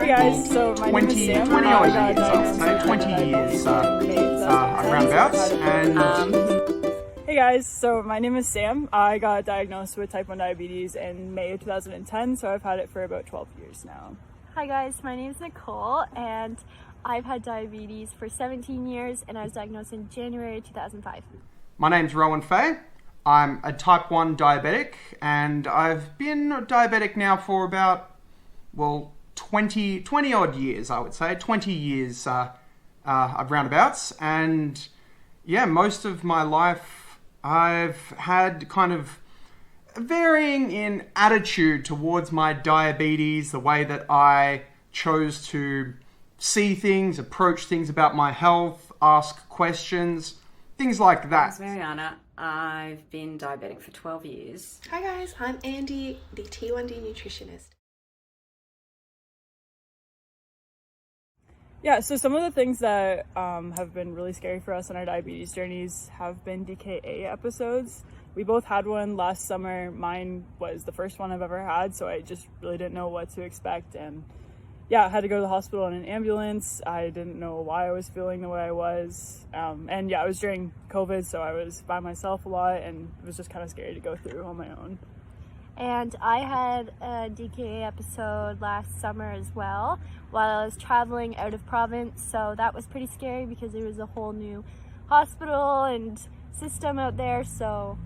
Hey guys, so my name is Sam. 20 odd years, I would say, 20 years roundabouts, and Hey guys, so my name is Sam. I got diagnosed with type 1 diabetes in May of 2010, so I've had it for about 12 years now. Hi guys, my name is Nicole, and I've had diabetes for 17 years, and I was diagnosed in January 2005. my name's Rohan. I'm a type 1 diabetic, and I've been diabetic now for about, 20 odd years, I would say. 20 years of roundabouts, and yeah, most of my life I've had kind of varying in attitude towards my diabetes, the way that I chose to see things, approach things about my health, ask questions, things like that. It's Marianna. I've been diabetic for 12 years. Hi guys, I'm Andy, the T1D nutritionist. Yeah, so some of the things that have been really scary for us on our diabetes journeys have been DKA episodes. We both had one last summer. Mine was the first one I've ever had, so I just really didn't know what to expect. And yeah, I had to go to the hospital in an ambulance. I didn't know why I was feeling the way I was. And yeah, it was during COVID, so I was by myself a lot, and it was just kind of scary to go through on my own. And I had a DKA episode last summer as well, while I was traveling out of province, so that was pretty scary because there was a whole new hospital and system out there, so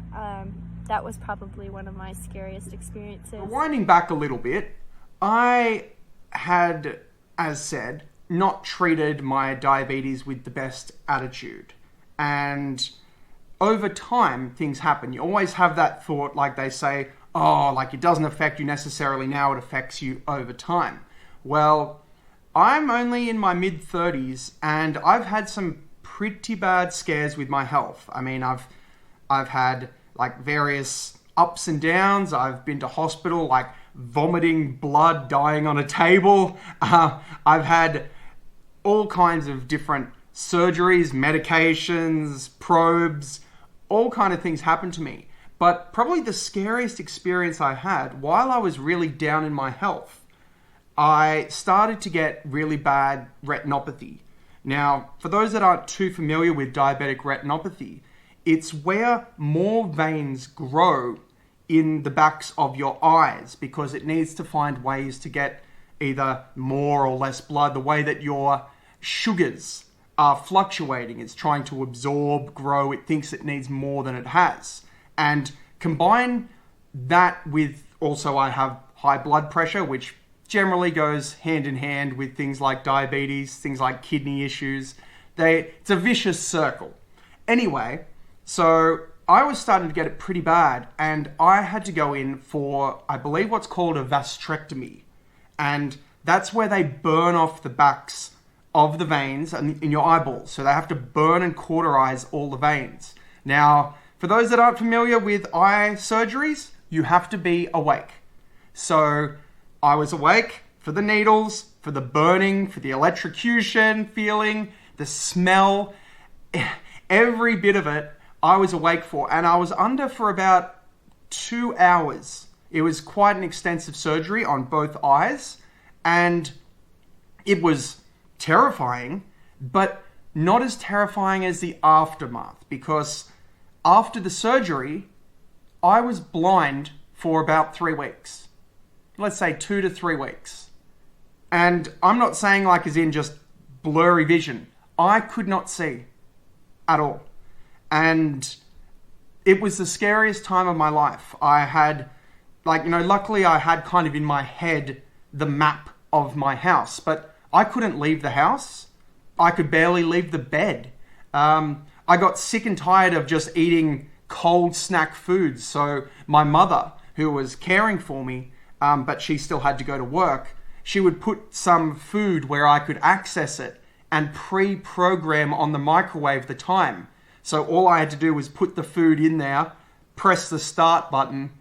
that was probably one of my scariest experiences. Winding back a little bit, I had, as said, not treated my diabetes with the best attitude. And over time, things happen. You always have that thought, like they say, oh, like it doesn't affect you necessarily now, it affects you over time. Well, I'm only in my mid-30s, and I've had some pretty bad scares with my health. I mean, I've had like various ups and downs. I've been to hospital, like vomiting blood, dying on a table. I've had all kinds of different surgeries, medications, probes, all kind of things happen to me. But probably the scariest experience I had while I was really down in my health, I started to get really bad retinopathy. Now, for those that aren't too familiar with diabetic retinopathy, it's where more veins grow in the backs of your eyes because it needs to find ways to get either more or less blood, the way that your sugars are fluctuating. It's trying to absorb, grow. It thinks it needs more than it has. And combine that with also I have high blood pressure, which generally goes hand in hand with things like diabetes, things like kidney issues. It's a vicious circle. Anyway, so I was starting to get it pretty bad, and I had to go in for, I believe, what's called a vasectomy. And that's where they burn off the backs of the veins in your eyeballs. So they have to burn and cauterize all the veins. Now, for those that aren't familiar with eye surgeries, you have to be awake. So I was awake for the needles, for the burning, for the electrocution feeling, the smell, every bit of it I was awake for. And I was under for about 2 hours. It was quite an extensive surgery on both eyes. And it was terrifying, but not as terrifying as the aftermath, because after the surgery, I was blind for about 3 weeks. Let's say 2 to 3 weeks. And I'm not saying like as in just blurry vision. I could not see at all. And it was the scariest time of my life. I had, luckily I had kind of in my head the map of my house, but I couldn't leave the house. I could barely leave the bed. I got sick and tired of just eating cold snack foods. So my mother, who was caring for me, but she still had to go to work, she would put some food where I could access it and pre-program on the microwave the time. So all I had to do was put the food in there, press the start button,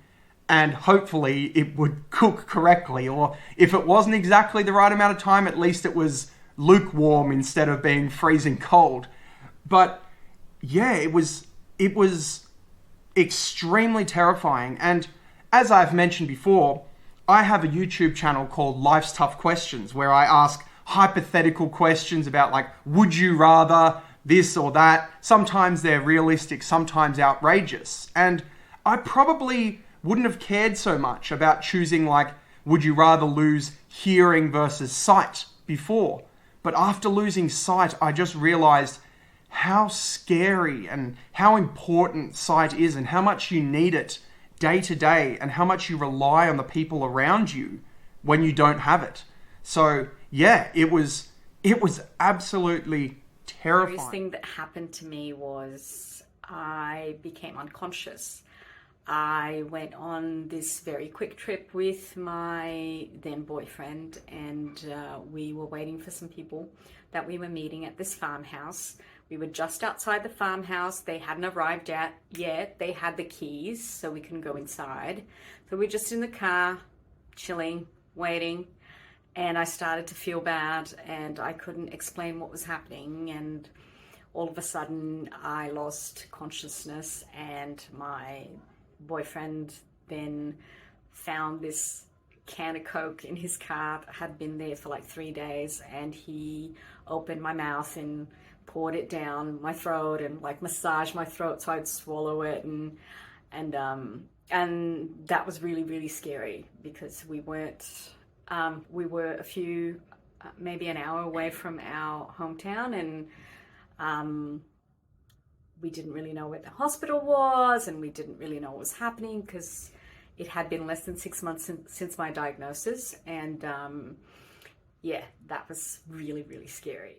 and hopefully it would cook correctly. Or if it wasn't exactly the right amount of time, at least it was lukewarm instead of being freezing cold. But yeah, it was extremely terrifying. And as I've mentioned before, I have a YouTube channel called Life's Tough Questions where I ask hypothetical questions about like, would you rather this or that? Sometimes they're realistic, sometimes outrageous. And I probably wouldn't have cared so much about choosing like, would you rather lose hearing versus sight before? But after losing sight, I just realized how scary and how important sight is and how much you need it day to day and how much you rely on the people around you when you don't have it. So yeah, it was absolutely terrifying. The first thing that happened to me was I became unconscious. I went on this very quick trip with my then boyfriend, and we were waiting for some people that we were meeting at this farmhouse. We were just outside the farmhouse. They hadn't arrived yet. They had the keys, so we couldn't go inside. So we're just in the car, chilling, waiting, and I started to feel bad, and I couldn't explain what was happening, and all of a sudden I lost consciousness, and my boyfriend then found this can of Coke in his car that had been there for like 3 days, and he opened my mouth and poured it down my throat and like massaged my throat so I'd swallow it, and that was really, really scary because we were a few maybe an hour away from our hometown, and we didn't really know where the hospital was, and we didn't really know what was happening because it had been less than 6 months since my diagnosis. And yeah, that was really, really scary.